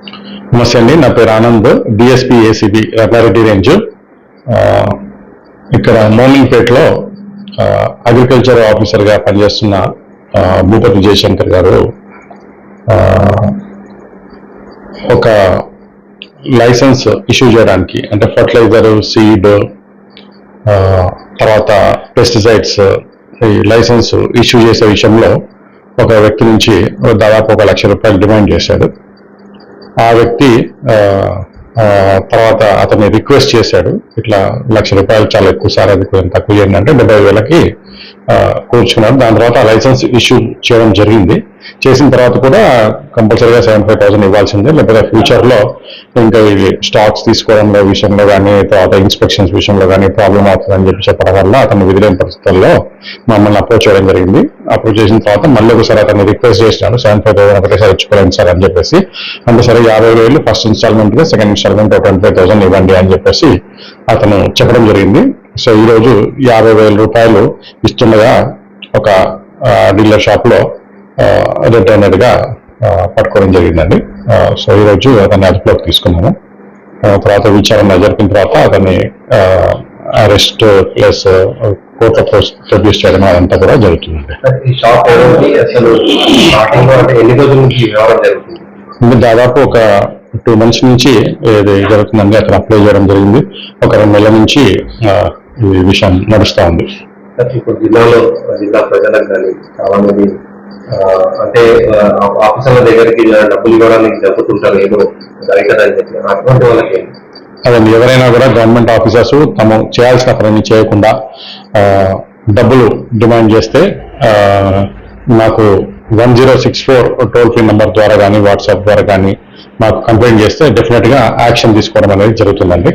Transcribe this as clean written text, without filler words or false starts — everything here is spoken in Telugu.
నమస్తే అండి, నా పేరు Anand, DSP ACB Ratna Reddy range. ఇక్కడ మోమిన్పేటలో అగ్రికల్చర్ ఆఫీసర్గా పనిచేస్తున్న భూపతి జయశంకర్ గారు ఒక లైసెన్స్ ఇష్యూ చేయడానికి, అంటే ఫర్టిలైజర్, సీడ్, తర్వాత పెస్టిసైడ్స్ ఈ లైసెన్స్ ఇష్యూ చేసే విషయంలో ఒక వ్యక్తి నుంచి దాదాపు 1 లక్ష రూపాయలు డిమాండ్ చేశాడు. ఆ వ్యక్తి తర్వాత అతన్ని రిక్వెస్ట్ చేశాడు, ఇట్లా 1 లక్ష రూపాయలు చాలా ఎక్కువ సార్, అది కొంచెం తక్కువ చేయండి అంటే 70,000కి కూర్చున్నాడు. దాని తర్వాత లైసెన్స్ ఇష్యూ చేయడం జరిగింది. చేసిన తర్వాత కూడా కంపల్సరీగా 75,000 ఇవ్వాల్సిందే, లేకపోతే ఫ్యూచర్లో ఇంకా ఇవి స్టాక్స్ తీసుకోవడంలో విషయంలో కానీ, తర్వాత ఇన్స్పెక్షన్స్ విషయంలో కానీ ప్రాబ్లం అవుతుందని చెప్పడం వల్ల అతను విధిలేని పరిస్థితుల్లో మమ్మల్ని అప్రోచ్ చేయడం జరిగింది. అప్రోచ్ చేసిన తర్వాత మళ్ళీ ఒకసారి అతన్ని రిక్వెస్ట్ చేసినాడు, 75,000 ఒకటేసారి ఇచ్చుకోలేండి సార్ అని చెప్పేసి. అంటే సరే 50,000 ఫస్ట్ ఇన్స్టాల్మెంట్గా, సెకండ్ ఇన్స్టాల్మెంట్ 25,000 ఇవ్వండి అని చెప్పేసి అతను చెప్పడం జరిగింది. సో ఈరోజు 50,000 రూపాయలు ఇస్తుండగా ఒక డీలర్ షాప్లో రెడ్ హ్యాండెడ్గా పట్టుకోవడం జరిగిందండి. సో ఈరోజు అతన్ని అదుపులోకి తీసుకున్నాము. తర్వాత విచారణ జరిపిన తర్వాత అతన్ని అరెస్ట్ ప్లస్ కోర్టులో ప్రొడ్యూస్ చేయడం అదంతా కూడా జరుగుతుందండి. దాదాపు ఒక 2 months నుంచి ఇది జరుగుతుందండి. అతను అప్లై చేయడం జరిగింది. ఒక 2 నెలల నుంచి ఈ విషయం నడుస్తూ ఉంది. ఇప్పుడు జిల్లా ప్రజలకు కానీ చాలా మంది అంటే ఆఫీసర్ల దగ్గరికి డబ్బులు ఇవ్వడానికి జరుపుతుంటారు, ఏదో జరగదని చెప్పి, అటువంటి వాళ్ళకి అదండి, ఎవరైనా కూడా గవర్నమెంట్ ఆఫీసర్స్ తాము చేయాల్సిన పనిని చేయకుండా డబ్బులు డిమాండ్ చేస్తే నాకు 1064 టోల్ ఫ్రీ నెంబర్ ద్వారా కానీ, వాట్సాప్ ద్వారా కానీ మాకు కంప్లైంట్ చేస్తే డెఫినెట్గా యాక్షన్ తీసుకోవడం అనేది జరుగుతుందండి.